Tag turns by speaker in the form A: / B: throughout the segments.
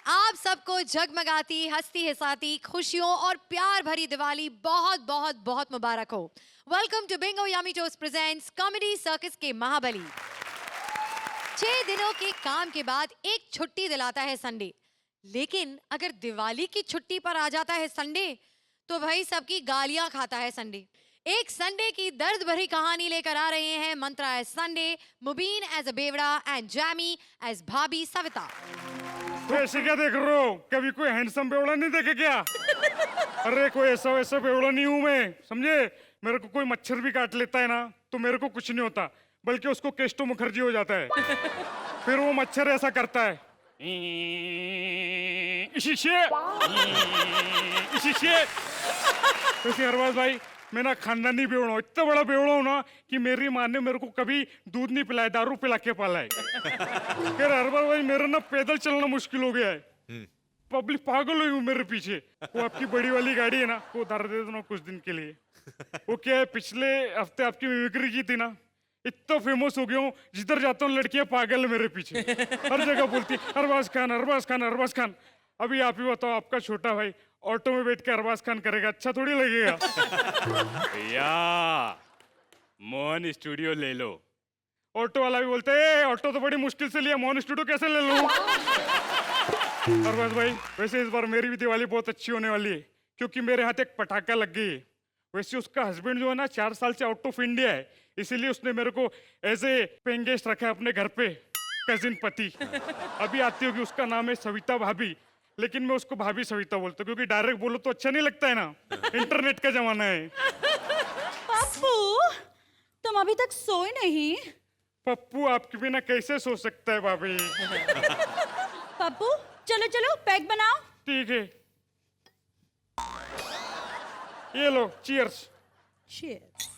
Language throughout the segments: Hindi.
A: आप सबको जगमगाती, हंसती हंसाती, खुशियों और प्यार भरी दिवाली बहुत बहुत बहुत मुबारक हो। Welcome to Bingo Yummy Toast presents Comedy Circus के महाबली। 6 दिनों के काम के बाद एक छुट्टी दिलाता है संडे, लेकिन अगर दिवाली की छुट्टी पर आ जाता है संडे तो भाई सबकी गालियां खाता है संडे। एक संडे की दर्द भरी कहानी लेकर आ रहे हैं Mantra as Sunday, Mubeen as a बेवड़ा and Jamie as Bhabhi Savita.
B: तो ऐसे क्या देख रहे हो? कभी कोई हैंडसम बेवड़ा नहीं देखे क्या? अरे कोई ऐसा वैसा बेवड़ा नहीं हूं मैं, समझे? मेरे को कोई मच्छर भी काट लेता है ना तो मेरे को कुछ नहीं होता, बल्कि उसको केस्टो मुखर्जी हो जाता है। फिर वो मच्छर ऐसा करता है, वैसे हरवाज भाई मैं ना खानदानी बेवड़ा हूँ, इतना बड़ा बेवड़ा हूँ ना कि मेरी माँ ने मेरे को कभी दूध नहीं पिलाया, दारू पिला के पाला है। फिर हरवाज भाई मेरा ना पैदल चलना मुश्किल हो गया है, पब्लिक पागल हुई मेरे पीछे। वो आपकी बड़ी वाली गाड़ी है ना, वो उतार दे दो कुछ दिन के लिए। वो क्या है, पिछले हफ्ते आपकी मिमिक्री की थी ना, इतना फेमस हो गया हूँ, जिधर जाता हूँ लड़कियां पागल है मेरे पीछे, हर जगह बोलती अरबाज खान अरबाज खान अरबाज खान। अभी आप ही बताओ, आपका छोटा भाई ऑटो में बैठ के अरबाज खान करेगा, अच्छा थोड़ी लगेगा?
C: भैया मोहन स्टूडियो ले लो।
B: ऑटो वाला भी बोलते है ऑटो तो बड़ी मुश्किल से लिया, मोहन स्टूडियो कैसे ले लूं? अरबाज भाई वैसे इस बार मेरी भी दिवाली बहुत अच्छी होने वाली है, क्योंकि मेरे हाथ एक पटाखा लग गई है। वैसे उसका हस्बैंड जो है ना 4 साल से आउट ऑफ इंडिया है, इसीलिए उसने मेरे को एज ए पेइंग गेस्ट रखा है अपने घर पे, कजिन पति। अभी आती होगी, उसका नाम है सविता भाभी, लेकिन मैं उसको भाभी सविता बोलता हूँ, क्योंकि डायरेक्ट बोलो तो अच्छा नहीं लगता है ना, इंटरनेट का जमाना है।
D: पप्पू तुम अभी तक सोए नहीं?
B: पप्पू आपके बिना कैसे सो सकता है भाभी?
D: पप्पू चलो चलो पैक बनाओ।
B: ठीक है, ये लो चीयर्स।
D: Cheers.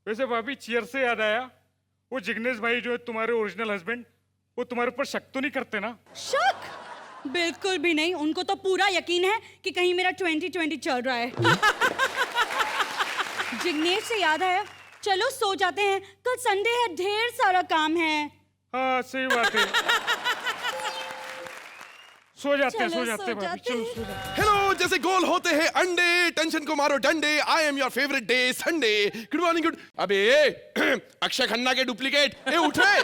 B: वैसे भाभी चीयर से याद आया, वो जिग्नेश भाई जो है तुम्हारे ओरिजिनल हस्बैंड, वो तुम्हारे ऊपर शक तो नहीं करते ना?
D: शक? बिल्कुल भी नहीं, उनको तो पूरा यकीन है कि कहीं मेरा 2020 चल रहा है। जिग्नेश से याद आया, चलो सो जाते हैं, कल संडे है, ढेर सारा काम है।
B: हाँ सही बात है, सो जाते हैं,
D: चलो,
B: सो जाते
D: सो
B: हैं भाभी,
D: जाते
B: चलो
D: हैं।
B: सो जाते हैं।
E: हेलो, जैसे गोल होते हैं अंडे, टेंशन को मारो डंडे। I am your favourite day Sunday. Good morning good. अबे अक्षय खन्ना के डुप्लीकेट, ए उठ रे।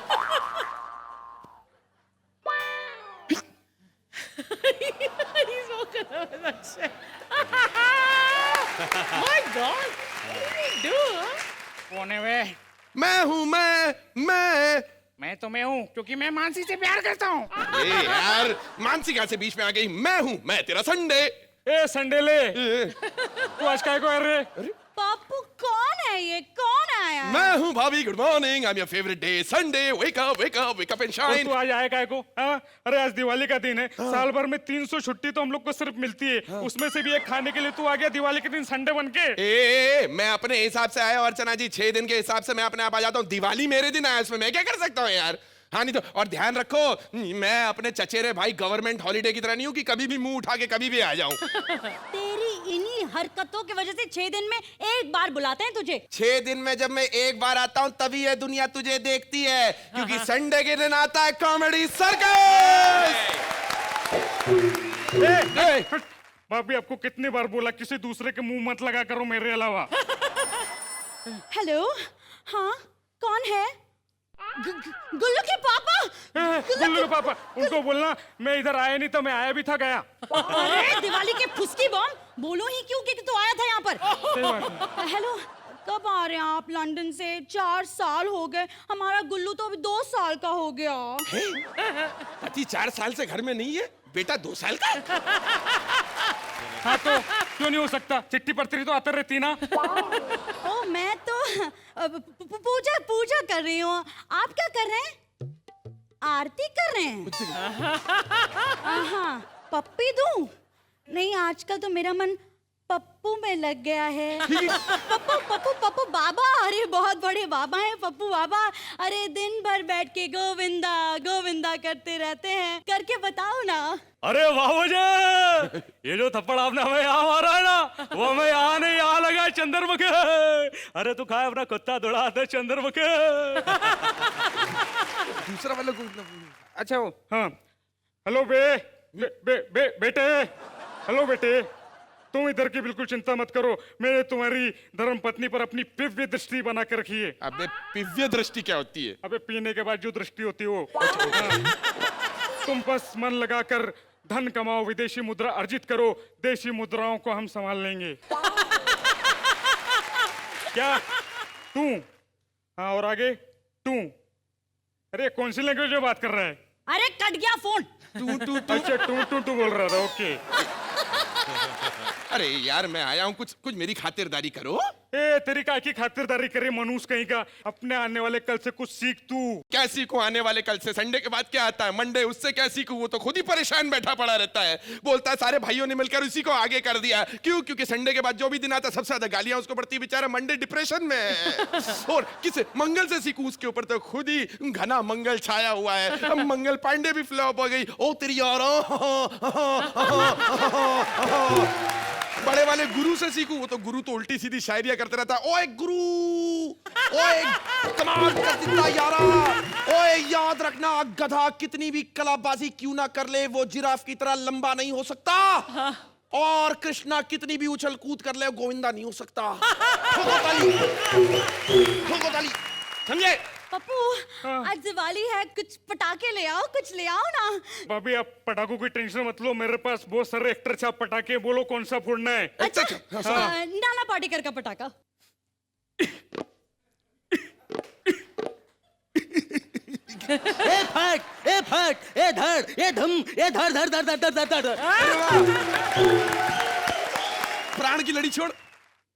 D: He's woken up with Akshay. My God, what did you do?
C: कौन है वे?
E: मैं हूँ
C: मैं तो मैं हूँ, क्योंकि मैं मानसी से प्यार करता हूँ।
E: ए यार, मानसी कहाँ से बीच में आ गई? मैं तेरा संडे।
B: ए संडेले, तू आज काय को आ रहे?
D: पप्पू कौन है ये? कौन आया?
E: मैं हूँ भाभी, good morning. I am your favourite day Sunday. Wake up wake up wake up and
B: और
E: शाइन।
B: तू आज आया काय को? हाँ? अरे आज दिवाली का दिन है, साल भर में 300 छुट्टी तो हम लोग को सिर्फ मिलती है, उसमें से भी एक खाने के लिए तू आ गया दिवाली के दिन संडे बन के।
E: मैं अपने हिसाब से आया अर्चना जी, 6 दिन के हिसाब से मैं अपने आप आ जाता हूँ। दिवाली मेरे दिन आया, इसमें मैं क्या कर सकता हूँ यार? हाँ नहीं तो, और ध्यान रखो मैं अपने चचेरे भाई गवर्नमेंट हॉलीडे की तरह नहीं हूँ कि कभी भी मुंह उठा के कभी भी आ जाऊं।
D: तेरी इन्हीं हरकतों की वजह से 6 दिन में एक बार बुलाते हैं तुझे।
E: 6 दिन में जब मैं एक बार आता हूँ तभी ये दुनिया तुझे देखती है, क्योंकि संडे के दिन आता है कॉमेडी सर्कस।
B: भाभी आपको कितनी बार बोला किसी दूसरे के मुंह मत लगा करो मेरे अलावा।
D: हेलो, हाँ कौन है? गुल्लू के पापा।
B: गुल्लू के पापा, उनको बोलना मैं इधर आया नहीं, तो मैं आया भी था गया।
D: अरे दिवाली के फुसकी बॉम्ब, बोलो ही क्यों कि तू आया था यहाँ पर?
B: सही बात है।
D: हेलो, कब आ रहे हैं आप लंदन से? 4 साल हो गए, हमारा गुल्लू तो अभी 2 साल का हो गया।
E: पति 4 साल से घर में नहीं है, बेटा 2 साल का।
B: हाँ तो क्यों नहीं हो सकता? चिट्ठी पत्री तो आते रहती ना।
D: ओ मैं तो पूजा कर रही हूँ। आप क्या कर रहे हैं? आरती कर रहे हैं? हाँ, पप्पी दूं? नहीं, आजकल तो मेरा मन पप्पू में लग गया है। पप्पू पप्पू पप्पू बाबा, अरे बहुत बड़े बाबा हैं पप्पू बाबा। अरे दिन भर बैठ के गोविंदा गोविंदा करते रहते हैं, करके बताओ ना।
B: अरे वाह मुझे, ये जो थप्पड़ आपने हमें यहाँ मारा है ना, वो हमें यहाँ नहीं यहाँ लगा है चंद्रमुखे। अरे तू खाए अपना कुत्ता दौड़ा दे चंद्रमुखे।
E: दूसरा वाला
C: अच्छा वो
B: हाँ हेलो बे, बेटे, हेलो बेटे, तुम इधर की बिल्कुल चिंता मत करो, मैंने तुम्हारी धर्म पत्नी पर अपनी दिव्य दृष्टि बना के रखी है।
E: अबे दिव्य दृष्टि क्या होती है?
B: अबे पीने के बाद जो दृष्टि होती है वो। हाँ। तुम बस मन लगाकर धन कमाओ, विदेशी मुद्रा अर्जित करो, देशी मुद्राओं को हम संभाल लेंगे। क्या तू? हाँ, और आगे तू। अरे कौन सी लैंग्वेज में बात कर रहा है?
D: अरे कट गया फोन।
B: अच्छा टू बोल रहा था, ओके।
E: अरे यार मैं आया हूँ, कुछ मेरी खातिरदारी करो।
B: ए तेरी काय की खातिरदारी करे मनूस कहीं का, अपने आने वाले कल से कुछ सीख तू।
E: क्या सीखूं आने वाले कल से? संडे के बाद क्या आता है? मंडे, उससे क्या सीखूं? वो तो खुद ही परेशान बैठा पड़ा रहता है, बोलता है सारे भाइयों ने मिलकर उसी को आगे कर दिया। क्यों? क्योंकि संडे के बाद जो भी दिन आता है सबसे ज्यादा गालियां उसको पड़ती, बेचारा मंडे डिप्रेशन में है। और किसे मंगल से सीखूं? उसके ऊपर तो खुद ही घना मंगल छाया हुआ है। अब मंगल पांडे भी फ्लॉप हो गई। ओ तेरी यार, बड़े वाले गुरु से सीखूं? वो तो गुरु तो उल्टी सीधी शायरियां करते रहता है। ओए गुरु, ओए कमाल कर देता यारा, ओए याद रखना गधा कितनी भी कलाबाजी क्यों ना कर ले, वो जिराफ की तरह लंबा नहीं हो सकता। और कृष्णा कितनी भी उछल कूद कर ले, गोविंदा नहीं हो सकता। ठोको ताली, ठोको ताली, समझे?
D: पप्पू, आज दिवाली है, कुछ पटाखे ले आओ, कुछ ले आओ ना।
B: भाभी आप पटाखों की टेंशन मत लो, मेरे पास बहुत सारे एक्टर छाप पटाखे, बोलो कौन सा फोड़ना है।
D: अच्छा, नाना पाटेकर का पटाखा।
F: ए फट, ए फट, ए धड़, ए धम, ए धड़ धड़ धड़ धड़ धड़ धड़ धड़।
E: प्राण की लड़ी छोड़।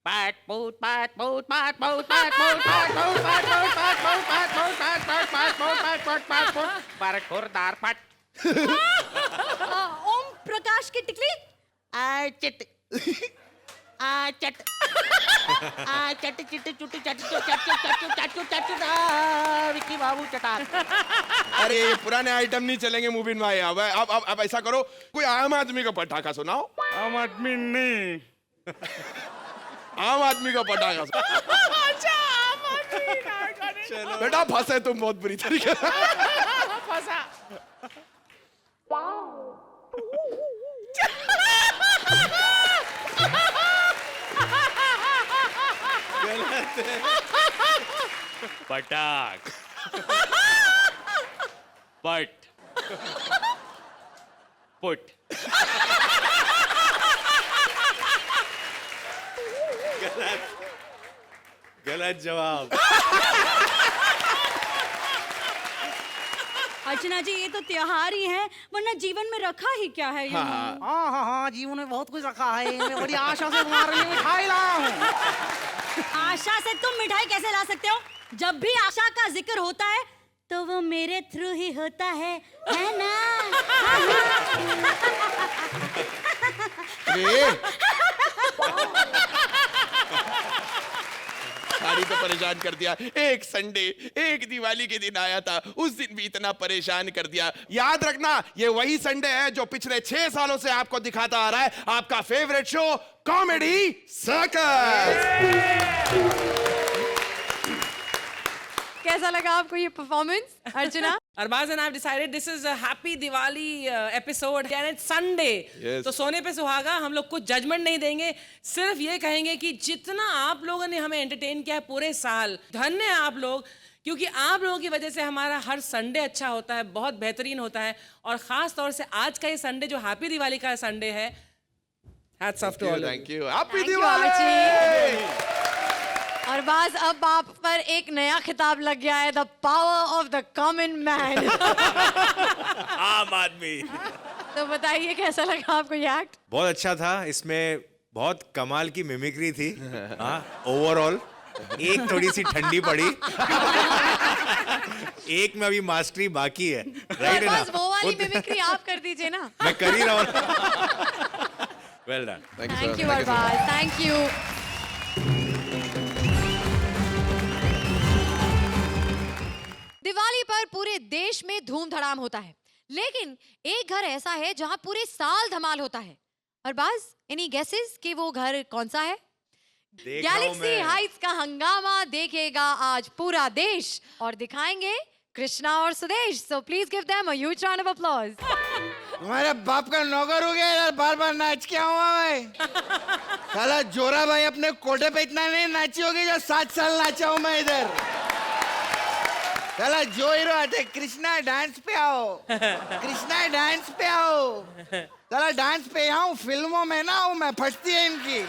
C: पाट पोट पाट पोट पाट पोट पाट पोट पाट पोट पाट पोट पाट पोट पाट पोट पाट पोट पाट पोट पाट पोट पाट पोट पर खुरदार पट।
D: ओम प्रकाश की टिकली।
F: आ चट, आ चट, आ चट चिट चुट चट चट चट चट चट विक्की बाबू चटार।
E: अरे ये पुराने आइटम नहीं चलेंगे मुबीन भाई। अब ऐसा करो, कोई आम आदमी का पटाखा सुनाओ।
B: आम आदमी नहीं,
E: आम आदमी का पटाखा।
C: अच्छा आम आदमी
E: बेटा फंसे तुम बहुत बुरी तरीके से।
C: फंसा।
G: पटाख पट पुट। गलत जवाब।
D: अर्चना जी, ये तो त्योहार ही है, वरना जीवन में रखा ही क्या है।
F: हाँ, जीवन में बहुत कुछ रखा है। मैं बड़ी आशा से तुम्हारे लिए मिठाई लाया हूँ।
D: आशा से तुम मिठाई कैसे ला सकते हो? जब भी आशा का जिक्र होता है तो वो मेरे थ्रू ही होता है ना?
E: साड़ी तो परेशान कर दिया। एक संडे, एक दिवाली के दिन आया था, उस दिन भी इतना परेशान कर दिया। याद रखना ये वही संडे है जो पिछले 6 सालों से आपको दिखाता आ रहा है, आपका फेवरेट शो कॉमेडी सर्कस।
A: कैसा लगा आपको ये performance, Archana?
H: Arbaz and I have decided this is a happy Diwali episode and it's Sunday.
E: Yes.
H: तो सोने पे सुहागा, हम लोग कुछ जजमेंट नहीं देंगे, सिर्फ ये कहेंगे कि जितना आप लोगों ने हमें एंटरटेन किया है पूरे साल, धन्य है आप लोग, क्योंकि आप लोगों की वजह से हमारा हर संडे अच्छा होता है, बहुत बेहतरीन होता है। और खास तौर से आज का ये संडे जो हैप्पी दिवाली का संडे है, hats off to all.
E: Thank you, happy
A: Thank you,
E: Diwali.
A: और बाज अब आप पर एक नया खिताब लग गया है, the power of the common man.
G: आम आदमी।
A: तो बताइए कैसा लगा आपको ये एक्ट?
G: बहुत अच्छा था, इसमें बहुत कमाल की मिमिक्री थी। हाँ, ओवरऑल एक थोड़ी सी ठंडी पड़ी। एक में अभी मास्टरी बाकी है, राइट ना?
A: बस वो वाली मिमिक्री आप कर दीजिए ना।
G: मैं कर ही रहा हूँ। Well done.
A: Thank you Arbaaz, thank you. Diwali पर पूरे देश में धूम धड़ाम होता है, लेकिन एक घर ऐसा है जहां पूरे साल धमाल होता है। अरबाज, एनी गेसेस कि वो घर कौन सा है? गैलेक्सी हाइट्स का हंगामा देखेगा आज पूरा देश और दिखाएंगे कृष्णा और Sudesh. So please give them a huge round of applause.
I: तुम्हारे बाप का नौकर हो गया यार, बार बार नाच के आऊंगा मैं। साला जोरा भाई अपने कोटे पे इतना नहीं नाची होगी जो 7 साल नाचा हूं मैं इधर। साला जो हीरो आते कृष्णा डांस पे आओ, कृष्णा डांस पे आओ। साला डांस पे यहाँ हूँ, फिल्मों में ना हूँ मैं, फटती है इनकी।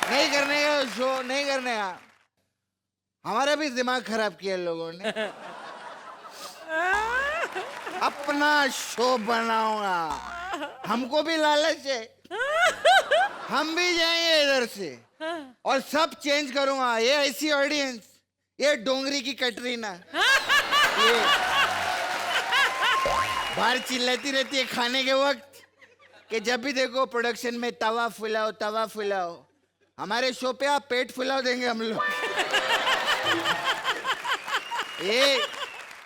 I: नहीं करने का शो, नहीं करने का। हमारा भी दिमाग खराब किया लोगों ने। अपना शो बनाऊंगा, हमको भी लालच है, हम भी जाएंगे इधर से और सब चेंज करूंगा। ये ऐसी ऑडियंस, ये डोंगरी की कटरीना, ये बाहर चिल्लाती रहती है खाने के वक्त कि जब भी देखो प्रोडक्शन में तवा फुलाओ, तवा फुलाओ। हमारे शो पे आप पेट फुलाओ देंगे हम लोग। ये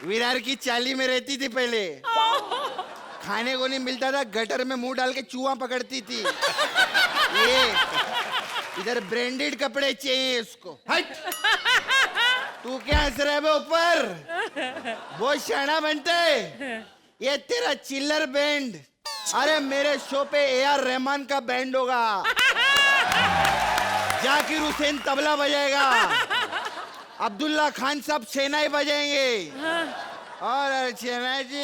I: विरार की चाली में रहती थी पहले, खाने को नहीं मिलता था, गटर में मुंह डाल के चूहा पकड़ती थी। ये इधर ब्रांडेड कपड़े चाहिए इसको। हट, तू क्या हंस रहा है बे ऊपर? बहुत शाना बनता है ये तेरा चिल्लर बैंड। अरे मेरे शो पे AR रहमान का बैंड होगा, जाकिर हुसैन तबला बजाएगा, अब्दुल्ला खान साहब शहनाई बजाएंगे। और अर्चना जी,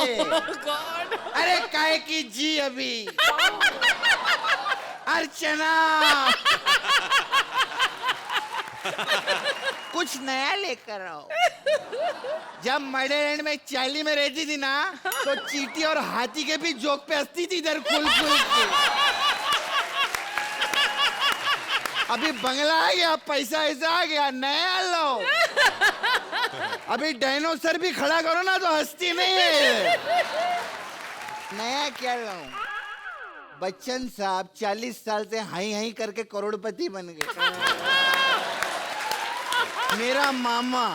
I: अरे काय की जी अभी अर्चना कुछ नया लेकर आओ। जब मडेलैंड में चाली में रहती थी ना, तो चींटी और हाथी के भी जोक पे हंसती थी इधर खुल खुल के। अभी बंगला आ गया, पैसा ऐसा आ गया, नया लो। अभी डायनोसर भी खड़ा करो ना तो हंसती नहीं है। नया क्या लाऊं? बच्चन साहब 40 साल से हाई हाई करके करोड़पति बन गए। मेरा मामा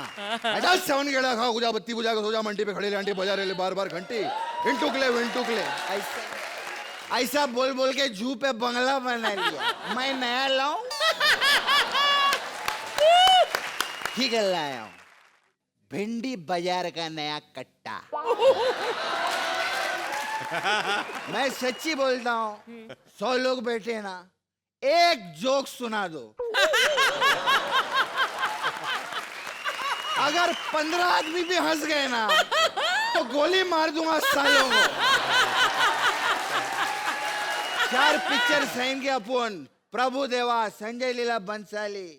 I: अजा साउंड गेड़ा खाओ, गुजा बत्ती बुझा के सो जा, मंडी पे खड़े आंटी बजा रहे बार बार घंटी, विंटुकले विंटुकले, ऐसा बोल बोल के जू पे बंगला बना लिया। मैं नया लाऊं? ठीक है, लाया हूं भिंडी बाजार का नया कट्टा। मैं सच्ची बोलता हूं, 100 लोग बैठे ना, एक जोक सुना दो, अगर 15 आदमी भी हंस गए ना तो गोली मार दूंगा सालों को। 4 पिक्चर साइन के अपन, प्रभु देवा, संजय लीला बंसाली,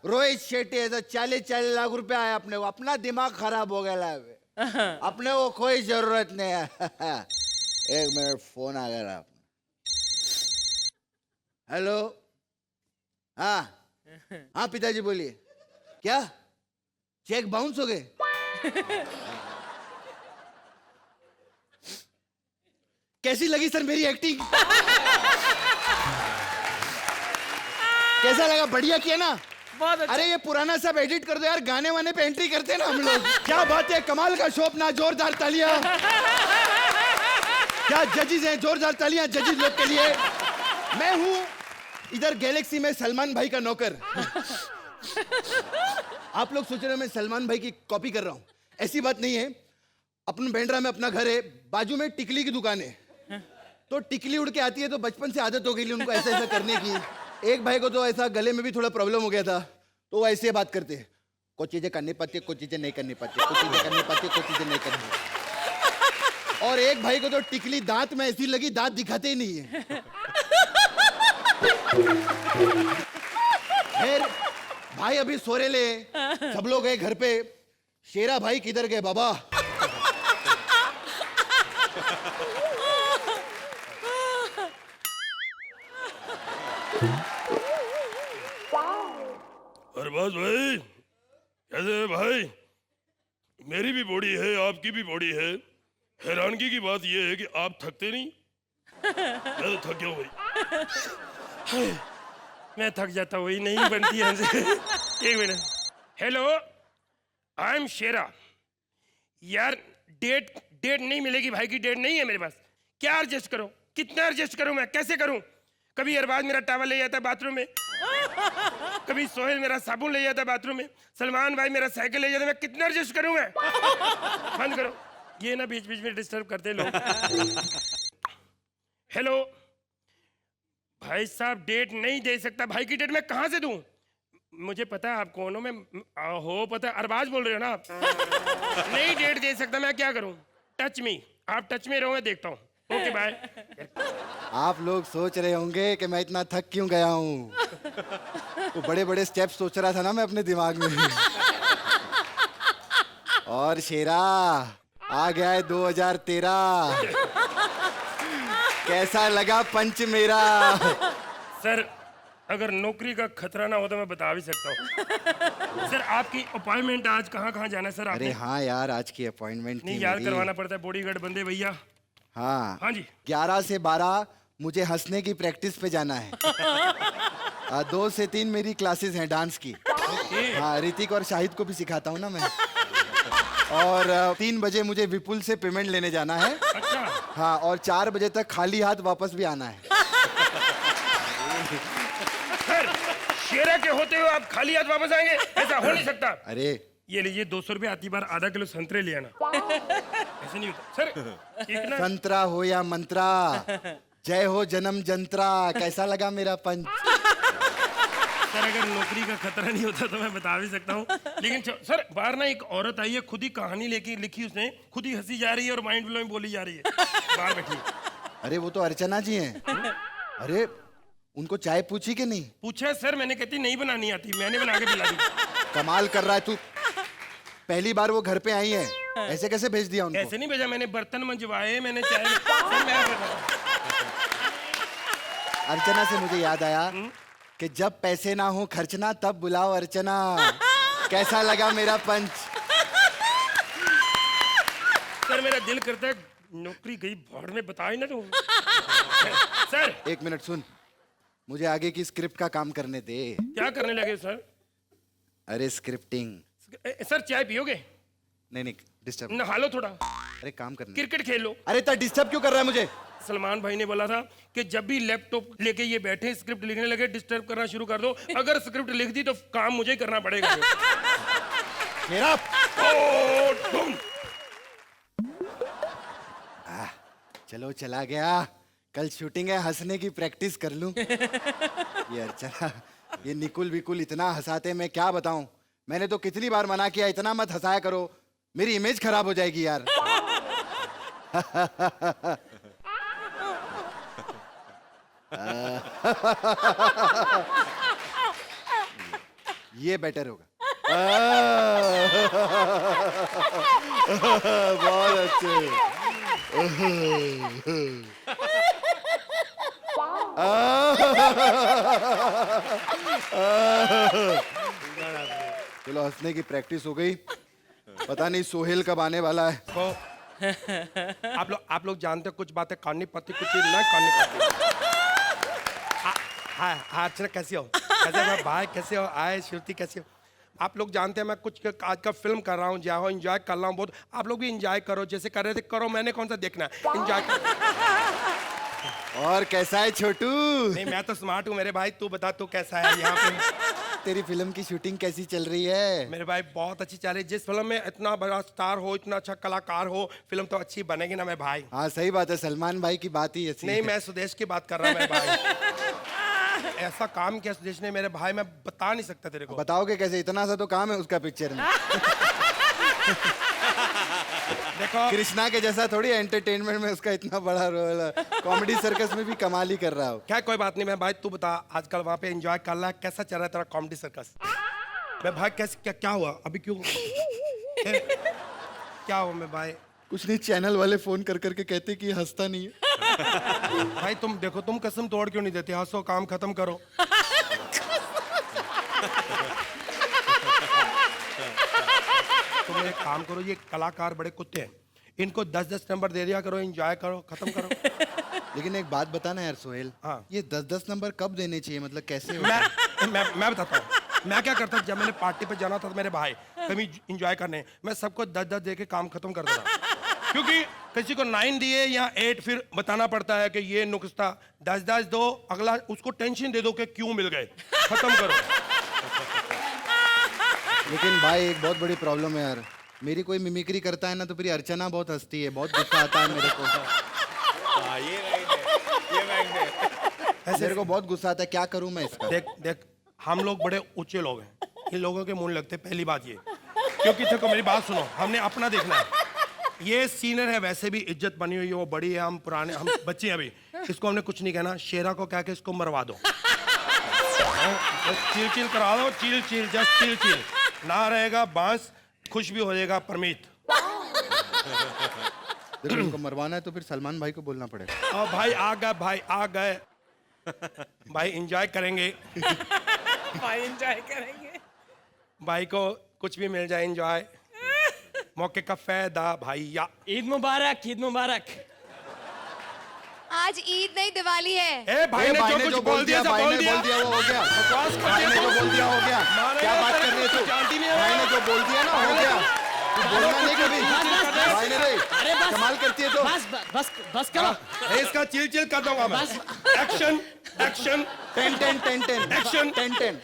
I: रोहित शेट्टी, ऐसा 40-40 लाख रुपया आया अपने को। अपना दिमाग खराब हो गया है, अपने को कोई जरूरत नहीं है। एक मिनट, फोन आ गया। हेलो, हाँ हाँ पिताजी बोलिए। क्या चेक बाउंस हो गए? कैसी लगी सर मेरी एक्टिंग? कैसा लगा? बढ़िया किया ना?
H: बहुत अच्छा।
I: अरे ये पुराना सब एडिट कर दो यार, गाने वाने पे एंट्री करते हैं ना हम लोग। क्या बात है, कमाल का शो अपना, जोरदार तालियां। क्या जजेस हैं, जोरदार तालियां जजेस लोग के लिए। मैं हूं इधर गैलेक्सी में सलमान भाई का नौकर। आप लोग सोच रहे हो मैं सलमान भाई की कॉपी कर रहा हूं, ऐसी बात नहीं है। अपन बेंड्रा में अपना घर है, बाजू में टिकली की दुकान है, तो टिकली उड़ के आती है, तो बचपन से आदत हो गई उनको ऐसा ऐसा करने की। एक भाई को तो ऐसा गले में भी थोड़ा प्रॉब्लम हो गया था, तो वो ऐसे बात करते हैं, कुछ चीजें करनी पड़ती है, कुछ चीजें नहीं करनी पड़ती, कुछ चीजें करनी पड़ती, कुछ चीजें नहीं करनी। और एक भाई को तो टिकली दांत में ऐसी लगी, दांत दिखाते ही नहीं है। फिर भाई अभी सोरेले, सब लोग गए घर पे। शेरा भाई किधर गए बाबा?
J: अरबाज भाई, कैसे है भाई? मेरी भी बॉडी है, आपकी भी बॉडी है। हैरानगी की बात यह है कि आप थकते नहीं। मैं तो थक गया हूँ भाई। मैं थक जाता हूँ, वही नहीं बनती हमसे। एक मिनट। हेलो, आई एम शेरा। यार डेट नहीं मिलेगी भाई की, डेट नहीं है मेरे पास। क्या एडजस्ट करो? कितना एडजस्ट करूं मैं? कैसे करूं? कभी अरबाज मेरा टावल ले जाता है बाथरूम में, कभी सोहेल मेरा साबुन ले जाता है बाथरूम में, सलमान भाई मेरा साइकिल ले जाता है। मैं कितना एडजस्ट करूं मैं? बंद करो। ये ना बीच बीच में डिस्टर्ब करते लोग। हेलो भाई साहब, डेट नहीं दे सकता। भाई की डेट मैं कहाँ से दूं? मुझे पता है आप कौन हो। मैं हो पता है, अरबाज बोल रहे हो ना आप? नहीं डेट दे सकता, मैं क्या करूं? टच मी, आप टच में रहोगे, देखता हूँ। Okay bye.
I: आप लोग सोच रहे होंगे कि मैं इतना थक क्यों गया हूँ। वो बड़े बड़े स्टेप सोच रहा था ना मैं अपने दिमाग में। और शेरा आ गया है 2013। कैसा लगा पंच मेरा?
J: सर अगर नौकरी का खतरा ना हो तो मैं बता भी सकता हूँ। सर आपकी अपॉइंटमेंट आज कहाँ कहाँ जाना है सर?
I: अरे
J: आपने
I: हाँ यार, आज की अपॉइंटमेंट
J: नहीं
I: थी
J: यार,
I: मेरी।
J: करवाना पड़ता है, बॉडीगार्ड बंदे भैया।
I: हाँ
J: हाँ जी।
I: 11 से 12 मुझे हंसने की प्रैक्टिस पे जाना है। 2 से 3 मेरी क्लासेस हैं डांस की। हाँ, ऋतिक और शाहिद को भी सिखाता हूँ ना मैं। और 3 बजे मुझे विपुल से पेमेंट लेने जाना है।
J: अच्छा।
I: हाँ, और 4 बजे तक खाली हाथ वापस भी आना है।
J: सर शेरा के होते हुए आप खाली हाथ वापस आएंगे? ऐसा हो नहीं सकता।
I: अरे
J: ये लीजिए 200 रुपये, आती बार आधा किलो संतरे ले आना। ऐसे नहीं होता सर। इतना
I: संतरा हो या मंत्रा, जय हो जन्म जंत्रा। कैसा लगा मेरा पंच?
J: सर अगर नौकरी का खतरा नहीं होता तो मैं बता भी सकता हूँ, लेकिन सर बाहर ना एक औरत आई है, खुद ही कहानी लेके लिखी उसने, खुद ही हंसी जा रही है और माइंड ब्लोइंग बोली जा रही है। बाहर बैठी।
I: अरे वो तो अर्चना जी हैं। अरे उनको चाय पूछी कि नहीं?
J: पूछा सर मैंने, कहती नहीं बनानी आती, मैंने बना के पिला दी।
I: कमाल कर रहा है तू। पहली बार वो घर पे आई है, ऐसे कैसे भेज दिया उनको?
J: ऐसे नहीं भेजा, मैंने बर्तन मंजवाए, मैंने चाय सर मैं
I: अर्चना से मुझे याद आया कि जब पैसे ना हो खर्चना तब बुलाओ अर्चना। कैसा लगा मेरा पंच?
J: सर मेरा दिल करता है नौकरी गई भाड़ में, बता ही ना तू। सर
I: 1 मिनट सुन, मुझे आगे की स्क्रिप्ट का काम करने दे।
J: क्या करने लगे सर?
I: अरे स्क्रिप्टिंग।
J: सर चाय पियोगे?
I: नहीं नहीं, डिस्टर्ब।
F: नहा लो थोड़ा,
I: अरे काम करने।
F: क्रिकेट खेल लो।
I: अरे इतना डिस्टर्ब क्यों कर रहा है मुझे?
F: सलमान भाई ने बोला था कि जब भी लैपटॉप लेके ये बैठे स्क्रिप्ट लिखने लगे डिस्टर्ब करना शुरू कर दो। अगर स्क्रिप्ट लिख दी तो काम मुझे ही करना पड़ेगा।
I: मेरा चलो चला गया। कल शूटिंग है, हंसने की प्रैक्टिस कर लूं। ये अर्चना, ये निकुल विकुल इतना हंसाते, मैं क्या बताऊं। मैंने तो कितनी बार मना किया इतना मत हंसाया करो, मेरी इमेज खराब हो जाएगी यार। ये बेटर होगा। बहुत अच्छे। चलो हंसने की प्रैक्टिस हो गई। पता नहीं सोहेल कब आने वाला है।
F: तो आप लोग जानते हो कुछ बातें करनी पड़ती, कुछ चीज नहीं करनी पड़ती। हाँ हाँ, अर्चना कैसी हो? कैसे हो भाई? कैसे हो? आए श्रुति कैसी हो? आप लोग जानते हैं मैं कुछ आज का फिल्म कर रहा हूँ, जाओ एंजॉय कर रहा हूँ बहुत। आप लोग भी एंजॉय करो, जैसे कर रहे थे करो, मैंने कौन सा देखना है, एंजॉय
I: और कैसा है छोटू?
F: नहीं मैं तो स्मार्ट हूँ मेरे भाई, तू बता तू कैसा है यहाँ पे?
I: तेरी फिल्म की शूटिंग कैसी चल रही है?
F: मेरे भाई बहुत अच्छी चल रही है। जिस फिल्म में इतना बड़ा स्टार हो, इतना अच्छा कलाकार हो, फिल्म तो अच्छी बनेगी ना मेरे भाई।
I: हाँ सही बात है, सलमान भाई की बात ही ऐसी
F: नहीं
I: है।
F: मैं सुदेश की बात कर रहा हूँ मेरे भाई। ऐसा काम किया सुदेश ने मेरे भाई, मैं बता नहीं सकता तेरे को।
I: बताओगे कैसे? इतना सा तो काम है उसका पिक्चर में।
F: देखो
I: कृष्णा के जैसा थोड़ी एंटरटेनमेंट में उसका इतना बड़ा रोल है। कॉमेडी सर्कस में भी कमाल ही कर रहा हो।
F: क्या कोई बात नहीं मैं भाई, तू बता आजकल वहाँ पे एंजॉय कर रहा है, कैसा चल रहा है तेरा कॉमेडी सर्कस? मैं भाई कैसे क्या हुआ अभी, क्यों क्या हुआ मैं भाई?
I: कुछ नहीं, चैनल वाले फोन कर करके कहते कि हंसता नहीं है।
F: भाई तुम देखो, तुम कसम तोड़ क्यों नहीं देते? हंसो, काम खत्म करो। तुम एक काम करो, ये कलाकार बड़े कुत्ते हैं, इनको 10-10 नंबर दे दिया करो, एंजॉय करो, खत्म करो।
I: लेकिन एक बात बताना यार सोहेल,
F: हाँ।
I: ये 10-10 नंबर कब देने चाहिए? मतलब कैसे?
F: मैं बताता हूँ मैं क्या करता, जब मैंने पार्टी पे जाना था मेरे भाई कभी एंजॉय करने, मैं सबको 10-10 दे के काम खत्म कर देता। क्योंकि किसी को 9 दिए या 8 फिर बताना पड़ता है कि ये नुक्स था। 10-10 दो, अगला उसको टेंशन दे दो कि क्यों मिल गए, खत्म करो।
I: लेकिन भाई एक बहुत बड़ी प्रॉब्लम है यार, मेरी कोई मिमिक्री करता है ना तो फिर अर्चना बहुत हंसती है, बहुत गुस्सा आता है मेरे को।
G: हाँ, ये राइट है, ये राइट है।
I: ऐसे मेरे को बहुत गुस्सा आता है, क्या करूं मैं इसका?
F: देख देख, हम लोग बड़े ऊंचे लोग हैं, इन लोगों के मुंह लगते, पहली बात ये। क्योंकि देखो मेरी बात सुनो, हमने अपना देखना है। ये सीनियर है, वैसे भी इज्जत बनी हुई है, वो बड़ी है, हम पुराने, हम बच्चे हैं अभी। इसको हमने कुछ नहीं कहना, शेरा को कह के इसको मरवा दो। चिल चिल करा दो, chill chill, just chill chill. ना रहेगा बांस, खुश भी हो जाएगा परमीत।
I: जब इनको मरवाना है तो फिर सलमान भाई को बोलना पड़ेगा।
F: भाई आ गए, भाई आ गए। भाई एंजॉय करेंगे।
H: भाई एंजॉय करेंगे।
F: भाई को कुछ भी मिल जाए, एंजॉय, मौके का फायदा भैया।
H: ईद मुबारक, ईद मुबारक।
A: आज ईद नहीं दिवाली है।
F: ए भाई ने जो बोल दिया,
I: भाई ने बोल दिया वो हो गया। भाई ने जो बोल दिया हो गया। क्या बात कर रही है तू? भाई ने जो बोल दिया ना हो गया। तू बोलना नहीं कभी। भाई ने नहीं, कमाल करती है तो।
H: बस बस बस करो।
F: इसका चिल चिल कर दूंगा मैं। Action action,
I: 10 10 10 10
F: action
I: 10 10।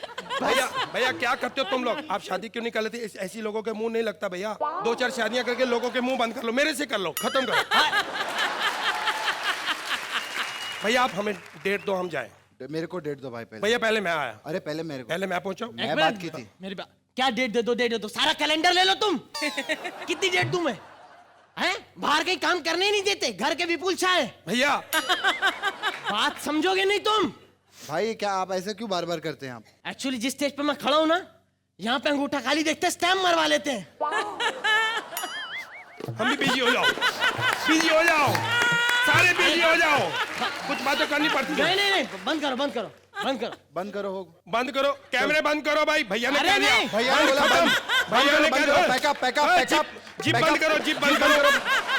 F: भैया भैया क्या करते हो तुम लोग? आप शादी क्यों नहीं कर लेते? ऐसी लोगों के मुंह नहीं लगता भैया। 2-4 शादियां करके लोगों के मुंह बंद कर लो, मेरे से कर लो, खत्म करो। भैया आप हमें डेट दो, हम जाए।
I: मेरे को डेट दो भाई पहले।
F: भैया पहले मैं आया।
I: अरे पहले मेरे को।
F: पहले मैं पहुंचा।
I: मैं बात की थी।
H: मेरी बात क्या? डेट दे दो, डेट दे दो, सारा कैलेंडर ले लो तुम। कितनी डेट दूं मैं? हैं? बाहर के काम करने ही नहीं देते, घर के विपुल छाए।
F: भैया
H: बात समझोगे नहीं तुम।
I: भाई क्या आप ऐसे क्यों बार बार करते हैं आप?
H: एक्चुअली जिस स्टेज पे मैं खड़ा हूं ना, यहाँ पे अंगूठा खाली देखते स्टैम्प मरवा लेते हैं।
F: हम भी बिजी हो जाओ, बिजी हो जाओ, सारे बिजी हो जाओ। कुछ बातें करनी पड़ती है।
H: नहीं नहीं नहीं, बंद करो बंद करो बंद करो
I: बंद करो, हो
F: बंद करो, कैमरे बंद करो भाई। भैया ने
H: अरे
F: कह दिया।
H: नहीं।
I: भैया ने बोला बंद।
F: भैया ने कह दिया।
I: Pack up pack up pack up.
F: जीप बंद करो, जीप बंद करो।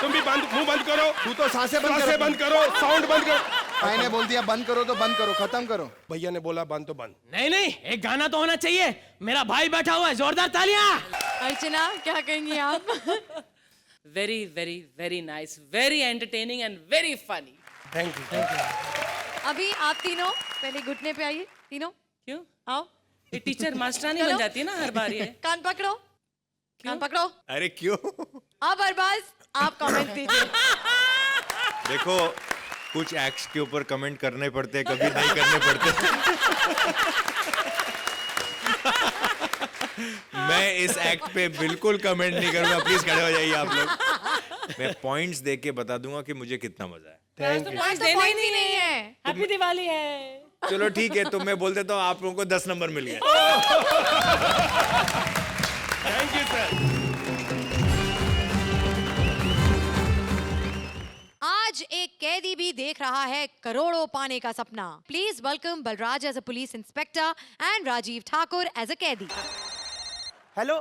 F: तुम भी बंद, मुंह बंद करो।
I: तू तो सांसें बंद
F: सांसें
I: करो।
F: बंद करो, साउंड बंद करो।
I: भाई ने बोल दिया बंद करो तो बंद करो, खत्म करो।
F: भैया ने बोला बंद तो बंद।
H: नहीं नहीं, एक गाना तो होना चाहिए। मेरा भाई बैठा हुआ है, जोरदार तालियां।
A: अर्चना क्या कहेंगी आप?
H: Very very very nice, very entertaining and very funny.
F: Thank you, thank you.
A: अभी आप तीनों पहले घुटने पे आइए, तीनों
H: क्यों?
A: आओ।
H: ये टीचर मास्टरानी
A: चलो।
H: बन जाती है ना हर बार ये।
A: कान पकड़ो, कान पकड़ो।
G: अरे क्यों?
A: अब अरबाज आप कमेंट दीजिए।
G: देखो, कुछ एक्ट्स के ऊपर कमेंट करने पड़ते हैं, कभी नहीं करने पड़ते। मैं इस एक्ट पे बिल्कुल कमेंट नहीं करूंगा, प्लीज खड़े हो जाइए आप लोग। मैं पॉइंट्स देख के बता दूंगा कि मुझे कितना मजा है।
F: Thank you.
A: आज तो पॉइंट ही नहीं है।
H: हैप्पी दिवाली है।
G: चलो ठीक है, तो मैं बोल देता हूँ आप लोगों को 10 नंबर मिल गए।
F: Thank you sir.
A: आज एक कैदी भी देख रहा है करोड़ों पाने का सपना। Please welcome Balraj as a police inspector and Rajeev Thakur as a कैदी।
K: हेलो,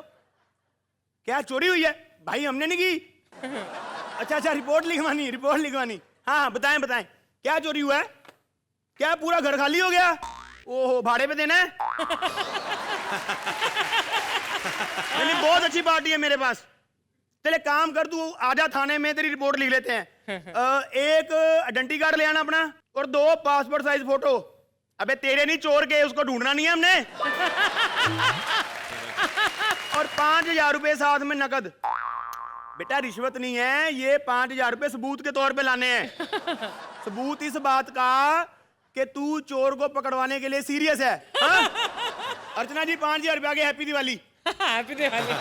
K: क्या चोरी हुई है? भाई हमने नहीं की। अच्छा अच्छा, रिपोर्ट लिखवानी, रिपोर्ट लिखवानी। हाँ हाँ, बताएं बताएं, क्या चोरी हुआ है? क्या पूरा घर खाली हो गया? ओहो, भाड़े पे देना है? नहीं, बहुत अच्छी पार्टी है मेरे पास। चले काम कर, तू आजा थाने में, तेरी रिपोर्ट लिख लेते हैं। एक आइडेंटिटी कार्ड ले आना अपना, और 2 पासपोर्ट साइज फोटो। अबे तेरे नहीं, चोर के, उसको ढूंढना नहीं है हमने। और 5,000 रुपए साथ में नकद। बेटा रिश्वत नहीं है ये, 5,000 रुपए सबूत के तौर पे लाने हैं। सबूत इस बात का कि तू चोर को पकड़वाने के लिए सीरियस है। हाँ? अर्चना जी 5,000 रुपए आगे, हैप्पी दिवाली।
H: हैप्पी दिवाली।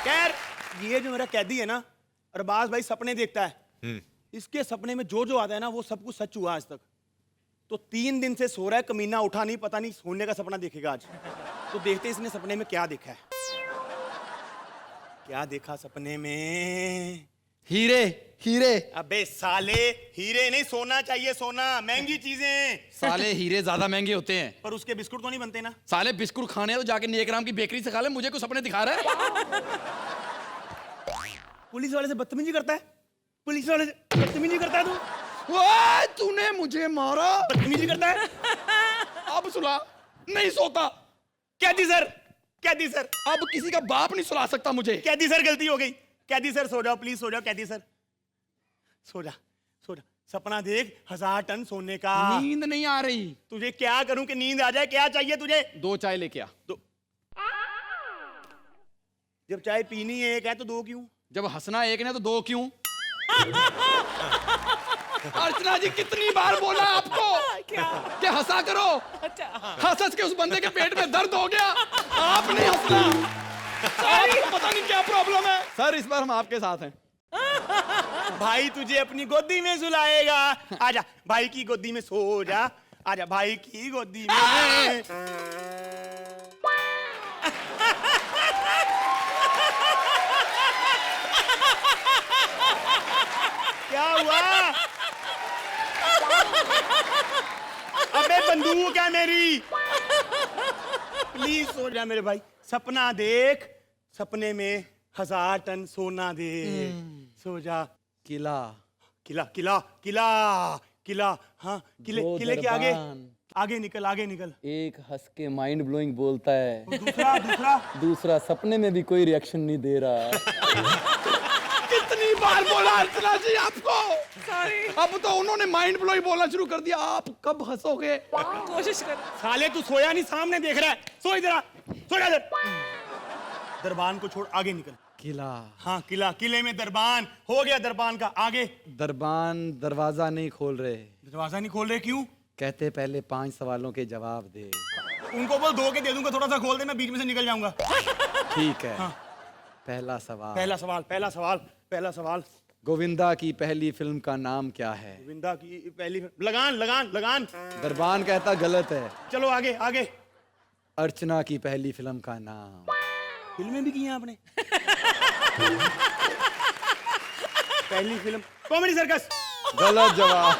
K: खैर, ये जो मेरा कैदी है ना, अरबाज भाई, सपने देखता है। इसके सपने में जो जो आता है ना, वो सब कुछ सच हुआ आज तक। तो 3 दिन से सो रहा है, कमीना उठा नहीं, पता नहीं सोने का सपना देखेगा आज। तो देखते इसने सपने में क्या देखा है। क्या देखा सपने में?
I: हीरे हीरे।
K: अबे साले, हीरे नहीं, सोना चाहिए, सोना। महंगी चीजें।
L: साले हीरे ज्यादा महंगे होते हैं।
K: पर उसके बिस्कुट तो नहीं बनते ना।
L: साले बिस्कुट खाने हैं तो जाके नेकराम की बेकरी से खा ले, मुझे कुछ सपने दिखा रहा है।
K: पुलिस वाले से बदतमीजी करता है? पुलिस वाले से बदतमीजी करता है तू?
L: ओए, तूने मुझे मारा।
K: बदतमीजी करता है?
L: अब सुला, नहीं सोता।
K: कैदी सर, कैदी सर,
L: अब किसी का बाप नहीं सुला सकता मुझे।
K: कैदी सर, गलती हो गई। कैदी सर सो जाओ, प्लीज सो जाओ। कैदी सर सो जा, सो जा। सपना देख 1000 टन सोने का।
L: नींद नहीं आ रही।
K: तुझे क्या करूं कि नींद आ जाए? क्या चाहिए तुझे?
L: 2 चाय लेके आ।
K: जब चाय पीनी एक है तो दो क्यों?
L: जब हंसना एक ने तो दो क्यों? अर्चना जी कितनी बार बोला आपको कि हंसा करो? हंस हंस के उस बंदे के पेट में दर्द हो गया, आप नहीं हंसना। आपको पता नहीं क्या प्रॉब्लम है। सर इस बार हम आपके साथ हैं।
K: भाई तुझे अपनी गोदी में सुलाएगा, आजा भाई की गोदी में सो जा, आजा भाई की गोदी में। क्या हुआ? अबे बंदूक है मेरी, प्लीज सो जा मेरे भाई। सपना देख, सपने में 1000 टन सोना दे, सो जा।
L: किला
K: किला किला किला किला, हाँ किले किले के आगे आगे निकल, आगे निकल।
L: एक हंस के माइंड ब्लोइंग बोलता है,
K: दूसरा दूसरा
L: दूसरा सपने में भी कोई रिएक्शन नहीं दे रहा। कितनी बार बोला अर्चना जी आपको? सॉरी। अब तो उन्होंने माइंड ब्लोइंग बोलना शुरू कर दिया। आप कब हंसोगे?
H: कोशिश कर।
K: साले तू सोया नहीं, सामने देख रहा है, सो इधर आ, सो जा इधर। दरबान को छोड़, आगे निकल।
L: किला,
K: हाँ किला, किले में दरबान हो गया, दरबान का आगे।
L: दरबान दरवाजा नहीं खोल रहे।
K: दरवाजा नहीं खोल रहे क्यों?
L: कहते पहले 5 सवालों के जवाब दे।
K: उनको बोल 2 के दे दूंगा, थोड़ा सा खोल दे, मैं बीच में से निकल जाऊंगा।
L: ठीक है।
K: हाँ।
L: पहला सवाल,
K: पहला सवाल, पहला सवाल, पहला सवाल।
L: गोविंदा की पहली फिल्म का नाम क्या है?
K: गोविंदा की पहली, लगान लगान लगान।
L: दरबान कहता गलत है।
K: चलो आगे आगे।
L: अर्चना की पहली फिल्म का नाम?
K: फिल्में भी की हैं आपने? पहली फिल्म कॉमेडी सर्कस।
L: गलत जवाब।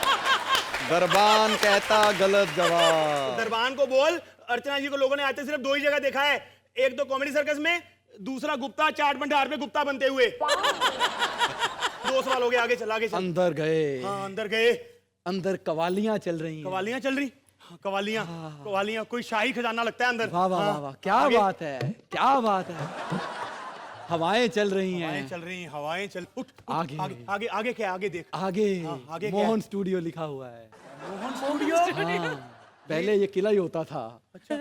L: दरबान कहता गलत जवाब।
K: दरबान को बोल अर्चना जी को लोगों ने आते सिर्फ 2 ही जगह देखा है, एक तो कॉमेडी सर्कस में, दूसरा गुप्ता चाट भंडार में गुप्ता बनते हुए। 2 सवाल हो गए, आगे चल, आगे चल।
L: अंदर गए।
K: हाँ अंदर गए।
L: अंदर कवालियां चल रही हैं।
K: कवालियां चल रही? हाँ, कवालियां कवालियां, कोई शाही खजाना लगता है अंदर।
L: वाह वाह वाह वाह, क्या बात है, क्या बात है। हवाएं चल रही हैं।
K: हवाएं चल रही हैं, हवाएं चल। उठ,
L: आगे
K: आगे आगे आगे क्या, आगे देख।
L: आगे,
K: आगे
L: मोहन स्टूडियो लिखा हुआ है।
K: मोहन स्टूडियो?
L: हाँ, पहले ये किला ही होता था।
H: अच्छा।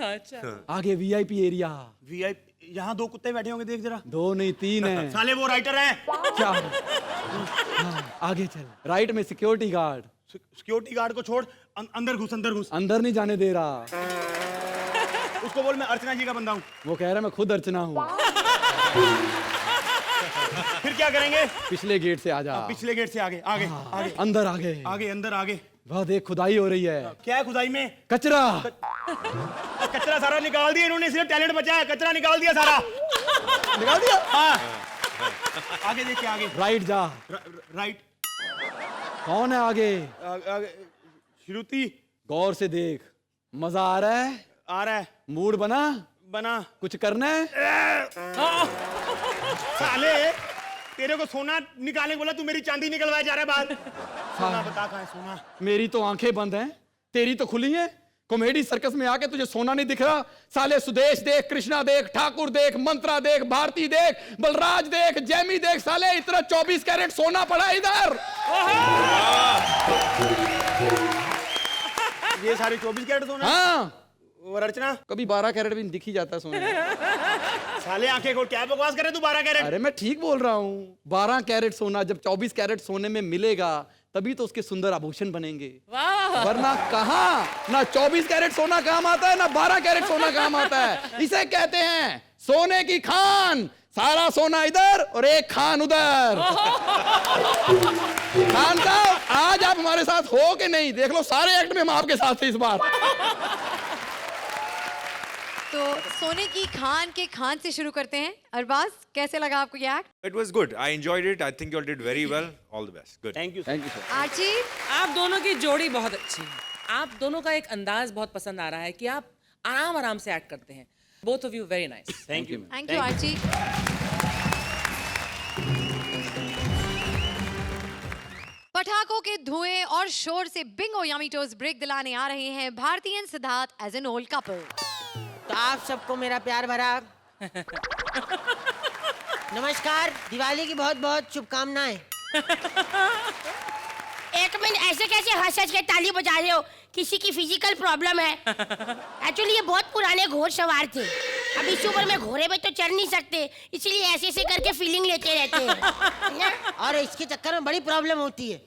L: आगे VIP एरिया।
K: VIP, यहाँ 2 कुत्ते बैठे होंगे, देख जरा।
L: 2 नहीं 3 हैं।
K: साले वो राइटर हैं।
L: क्या? हाँ, आगे चल। राइट में सिक्योरिटी गार्ड।
K: सिक्योरिटी गार्ड को छोड़, अंदर घुस, अंदर घुस।
L: अंदर नहीं जाने दे रहा।
K: उसको बोल मैं अर्चना जी का बंदा हूँ।
L: वो कह रहा है मैं खुद अर्चना हूँ।
K: फिर क्या करेंगे?
L: पिछले गेट से आजा।
K: पिछले गेट से आगे आगे आगे
L: अंदर आगे
K: आगे अंदर आगे।
L: वह देख खुदाई हो रही है।
K: क्या है खुदाई में?
L: कचरा।
K: कचरा सारा निकाल दिया इन्होंने, सिर्फ टैलेंट बचा है, कचरा निकाल दिया सारा।
L: निकाल दिया?
K: हाँ। आगे देख के आगे।
L: राइट जा।
K: राइट।
L: कौन है आगे?
K: श्रुति।
L: गौर से देख, मजा आ रहा है?
K: आ रहा है।
L: मूड बना?
K: बना।
L: कुछ करना है?
K: साले तेरे को सोना निकालने बोला, तू मेरी चांदी निकलवाया जा रहा है बाहर। सोना बता कहाँ है सोना?
L: मेरी तो आंखें बंद हैं, तेरी तो खुली हैं। कॉमेडी सर्कस में आके तुझे सोना नहीं दिख रहा? साले सुदेश देख, कृष्णा देख, ठाकुर देख, मंत्रा देख, भारती देख, बलराज देख, जैमी देख, साले इतना 24 कैरेट सोना पड़ा इधर।
K: ये सारे 24 कैरेट सोना?
L: हाँ।
K: और अर्चना?
L: कभी 12 कैरेट भी दिख ही जाता है सोना।
K: साले आंखें खोल, क्या बकवास करे तू? 12 कैरेट?
L: अरे मैं ठीक बोल रहा हूँ। 12 कैरेट सोना जब 24 कैरेट सोने में मिलेगा तभी तो उसके सुंदर आभूषण बनेंगे। वरना कहाँ, ना 24 कैरेट सोना काम आता है, ना 12 कैरेट सोना काम आता है। इसे कहते हैं सोने की खान। सारा सोना इधर और एक खान उधर। खान साहब आज आप हमारे साथ हो कि नहीं? देख लो सारे एक्ट में हम आपके साथ थे इस बार।
A: तो सोने की खान के खान से शुरू करते हैं। अरबाज, कैसे लगा आपको ये act?
G: It was good. I enjoyed it. I think you all did very well. All the best. Good.
K: Thank you
L: sir.
A: Archie,
H: आप दोनों की जोड़ी बहुत अच्छी है। आप दोनों का एक अंदाज बहुत पसंद आ रहा है कि आप आराम आराम से एक्ट करते हैं। Both of you very nice.
K: Thank you.
A: Thank you Archie. पटाखों के धुएं और शोर से बिंगो यामी टोस्ट ब्रेक दिलाने आ रहे हैं Bharti and Siddharth as an old couple.
M: तो आप सबको मेरा प्यार भरा नमस्कार। दिवाली की बहुत बहुत शुभकामनाएं। एक मिनट, ऐसे कैसे हंस हंस के ताली बजा रहे हो? किसी की फिजिकल प्रॉब्लम है? एक्चुअली ये बहुत पुराने घोड़सवार थे।
N: अब इस उम्र में घोड़े पे तो चढ़ नहीं सकते, इसलिए ऐसे ऐसे करके फीलिंग लेते रहते हैं।
M: और इसके चक्कर में बड़ी प्रॉब्लम होती है।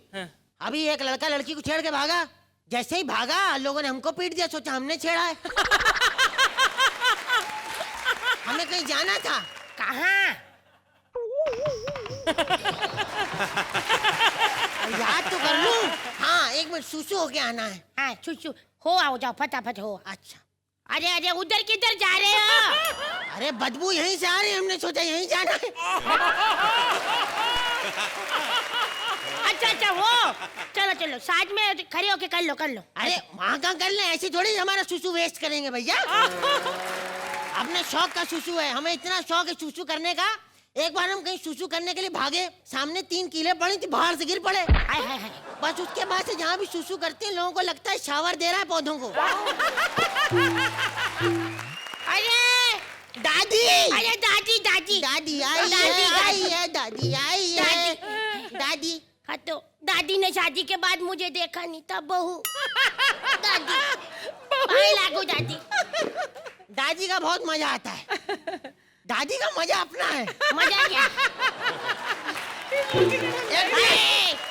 M: अभी एक लड़का लड़की को छेड़ के भागा, जैसे ही भागा लोगों ने हमको पीट दिया, सोचा हमने छेड़ा है। हमें कहीं जाना था।
N: कहाँ?
M: याद तो कर लूं। हाँ, एक मिनट, सुसु होके आना है।
N: हाँ चुचू हो, आओ जाओ फटाफट हो।
M: अच्छा।
N: अरे अरे उधर किधर जा रहे हो?
M: अरे बदबू यहीं से आ रही है, हमने सोचा यहीं जाना है।
N: अच्छा अच्छा वो, चलो चलो साथ में खड़े होके कर लो कर लो।
M: अरे वहाँ कहाँ कर ले, ऐसी थोड़ी हमारा सुसु वेस्ट करेंगे भैया। अपने शौक का सुसु है, हमें इतना शौक है सुसु करने का। एक बार हम कहीं सुसु करने के लिए भागे, सामने 3 कीले पड़ी थी, बाहर से गिर पड़े।
N: हाय हाय हाय।
M: बस उसके बाद से जहाँ भी सुसु करते हैं लोगों को लगता है शावर दे रहा है पौधों को।
N: अरे
M: दादी,
N: अरे दादी दादी
M: दादी आई है, दादी आई है, दादी।
N: हाँ तो दादी ने शादी के बाद मुझे देखा नहीं था, बहू। दादी पाए लागू दादी।
M: दादी का बहुत मजा आता है, दादी का मजा अपना है।
N: मजा क्या?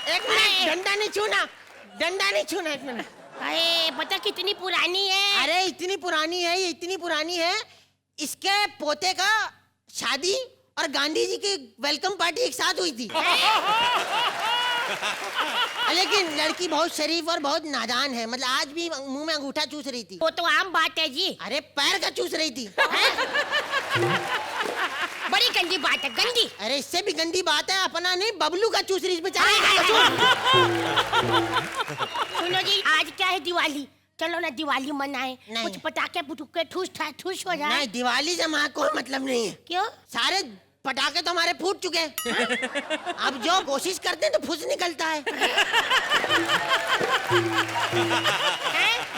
M: एक मिनट, डंडा नहीं छूना, डंडा नहीं छूना, एक मिनट।
N: अरे पता कितनी पुरानी है?
M: अरे इतनी पुरानी है, ये इतनी पुरानी है, इसके पोते का शादी और गांधी जी की वेलकम पार्टी एक साथ हुई थी। लेकिन लड़की बहुत शरीफ और बहुत नादान है, मतलब आज भी मुंह में अंगूठा चूस रही थी।
N: वो तो आम बात है जी।
M: अरे पैर का चूस रही थी।
N: बड़ी गंदी बात है, गंदी।
M: अरे इससे भी गंदी बात है, अपना नहीं बबलू का चूस रही बेचारी।
N: सुनो जी, आज क्या है? दिवाली। चलो ना दिवाली मनाए, कुछ पटाखे पुटुके ठूस हो जाए।
M: नहीं, दिवाली से हमारा कोई मतलब नहीं है।
N: क्यों?
M: सारे पटाखे तो हमारे फूट चुके हैं। अब जो कोशिश करते हैं तो फुस निकलता है।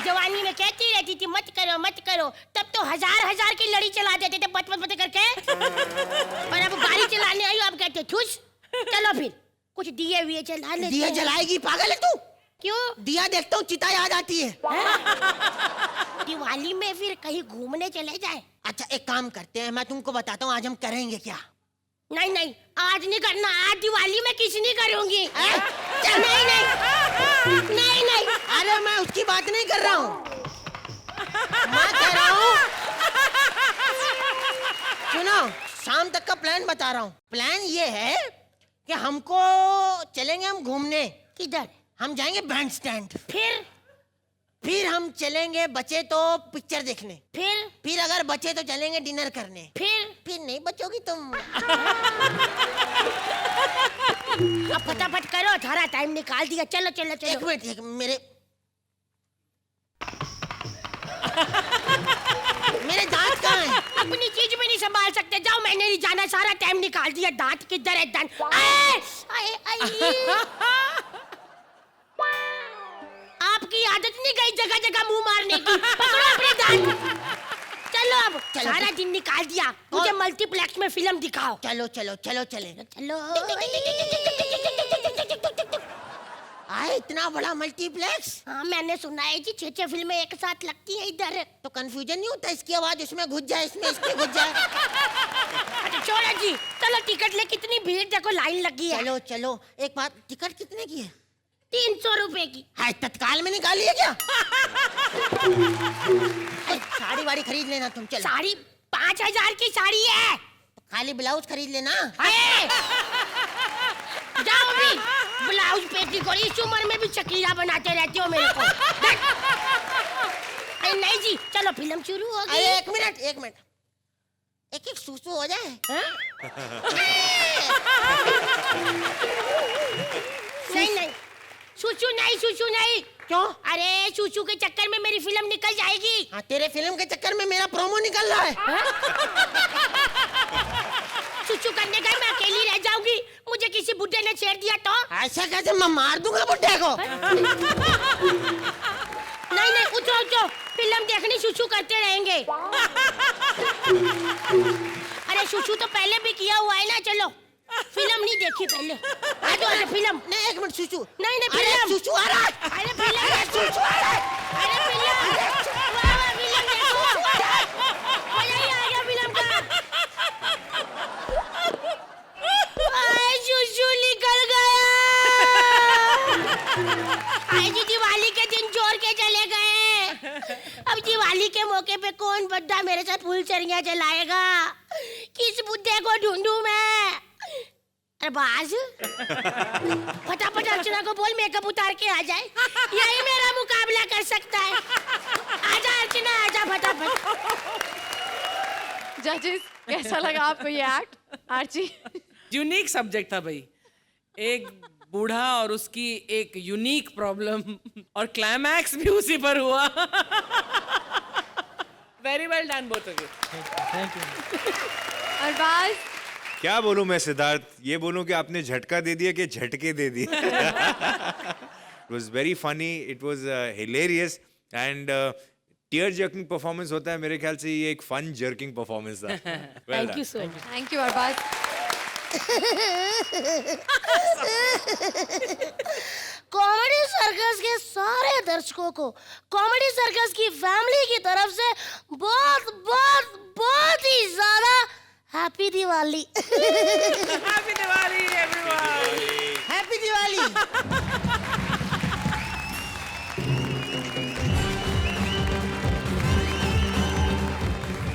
N: जवानी में कहती रहती थी मत करो मत करो, तब तो हजार की लड़ी चला देते थे बच करके। पर अब गाड़ी चलाने आई अब कहते ठूस। चलो फिर कुछ दिए हुए जला लेते।
M: दिया जलाएगी? पागल है तू?
N: क्यों?
M: दिया देखता हूँ चिता याद आती है।
N: दिवाली में फिर कहीं घूमने चले जाए।
M: अच्छा एक काम करते हैं, मैं तुमको बताता हूँ आज हम करेंगे क्या।
N: नहीं नहीं आज नहीं करना, आज दिवाली में किसी नहीं करूंगी। नहीं नहीं नहीं नहीं।
M: अरे मैं उसकी बात नहीं कर रहा हूँ, मैं कह रहा हूँ सुनो, शाम तक का प्लान बता रहा हूँ। प्लान ये है कि हमको चलेंगे हम घूमने।
N: किधर?
M: हम जाएंगे बैंड स्टैंड।
N: फिर
M: हम चलेंगे बचे तो पिक्चर देखने।
N: फिर
M: अगर बचे तो चलेंगे डिनर करने।
N: फिर
M: नहीं बचोगी तुम।
N: अब फटाफट करो, सारा टाइम निकाल दिया। चलो चलो चलो।
M: एक मिनट, मेरे दांत कहाँ हैं?
N: अपनी चीज में नहीं संभाल सकते, जाओ। मैंने नहीं जाना, सारा टाइम निकाल दिया। दांत किधर है? दांत आपकी आदत नहीं गई जगह जगह मुंह मारने की। पकड़ो अपने दांत। चलो अब सारा दिन निकाल दिया, मुझे मल्टीप्लेक्स में फिल्म दिखाओ।
M: चलो चलो चलो चले
N: चलो।
M: आए इतना बड़ा मल्टीप्लेक्स?
N: हाँ मैंने सुना है जी 6 फिल्में एक साथ लगती है इधर।
M: तो कंफ्यूजन नहीं होता? इसकी आवाज उसमें घुस जाए, इसमें इसके घुस जाए।
N: अच्छा छोड़ा जी, चलो टिकट ले। कितनी भीड़ देखो, लाइन लगी है।
M: चलो चलो। एक बात, टिकट कितने की है?
N: 300 रुपए की।
M: हाँ तत्काल में निकाली है क्या? साड़ी वाड़ी खरीद लेना तुम। चलो
N: साड़ी 5000 की साड़ी है।
M: तो खाली ब्लाउज खरीद लेना।
N: जाओ भी, ब्लाउज पेटीकोट इस उम्र में भी चकीला बनाते रहते हो मेरे को। अरे नहीं जी, चलो फिल्म शुरू हो गई।
M: एक मिनट एक एक सूसू हो जाए।
N: नहीं सुसु नहीं।
M: क्यों?
N: अरे सुसु के चक्कर में मेरी फिल्म निकल जाएगी।
M: हाँ तेरे फिल्म के चक्कर में मेरा प्रोमो निकल रहा है।
N: सुसु करने का मैं अकेली रह जाऊंगी, मुझे किसी बुड्ढे ने छेड़ दिया तो?
M: ऐसा कैसे? मैं मार दूंगा बुड्ढे को।
N: नहीं उठो, फिल्म देखनी सुसु करते रहेंगे। अरे सुसु तो पहले भी किया हुआ है ना। चलो फिल्म नहीं देखी पहले। अरे फिल्म
M: नहीं, एक मिनट सुसु।
N: नहीं फिल्म।
M: सुसु आ रहा है।
N: अरे फिल्म सुसु आ रहा है। अरे फिल्म देखो, मजा ही आ गया फिल्म दिवाली के मौके पे कौन बड्डा मेरे साथ फुलझड़ियां जलाएगा? किस बुड्ढे को ढूंढूं मैं? अरबाज, फटाफट अर्चना को बोल मेकअप उतार के आ जाए, यही मेरा मुकाबला कर सकता है। आजा अर्चना, आजा फटाफट।
A: जजेस, कैसा लगा आपको ये एक्ट? आर्ची,
H: यूनिक सब्जेक्ट था भाई, एक बूढ़ा और उसकी एक यूनिक प्रॉब्लम, और क्लाइमैक्स भी उसी पर हुआ। Very well done both of you.
L: Thank you.
A: Arbaaz,
G: क्या बोलूं मैं सिद्धार्थ, ये बोलूं कि आपने झटका दे दिया कि झटके दे दिए। It was very funny, it was hilarious and tear jerking performance होता है, मेरे ख्याल से ये एक फन जर्किंग परफॉर्मेंस था।
N: Thank you so much.
A: Thank you Arbaaz.
N: Comedy Circus के सारे दर्शकों को कॉमेडी सर्कस की फैमिली की तरफ से बहुत बहुत बहुत ही ज्यादा happy Diwali.
H: Happy Diwali everyone.
M: Happy Diwali.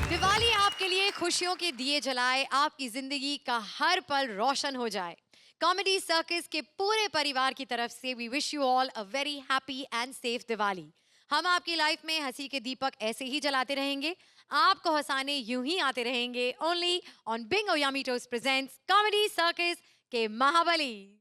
A: Diwali आपके लिए खुशियों के दिए जलाए, आपकी जिंदगी का हर पल रोशन हो जाए। कॉमेडी सर्कस के पूरे परिवार की तरफ से we wish you all a very happy and safe Diwali. हम आपकी लाइफ में हंसी के दीपक ऐसे ही जलाते रहेंगे, आपको हंसाने यूं ही आते रहेंगे, only on Bingo Yummy Toast presents Comedy Circus के महाबली।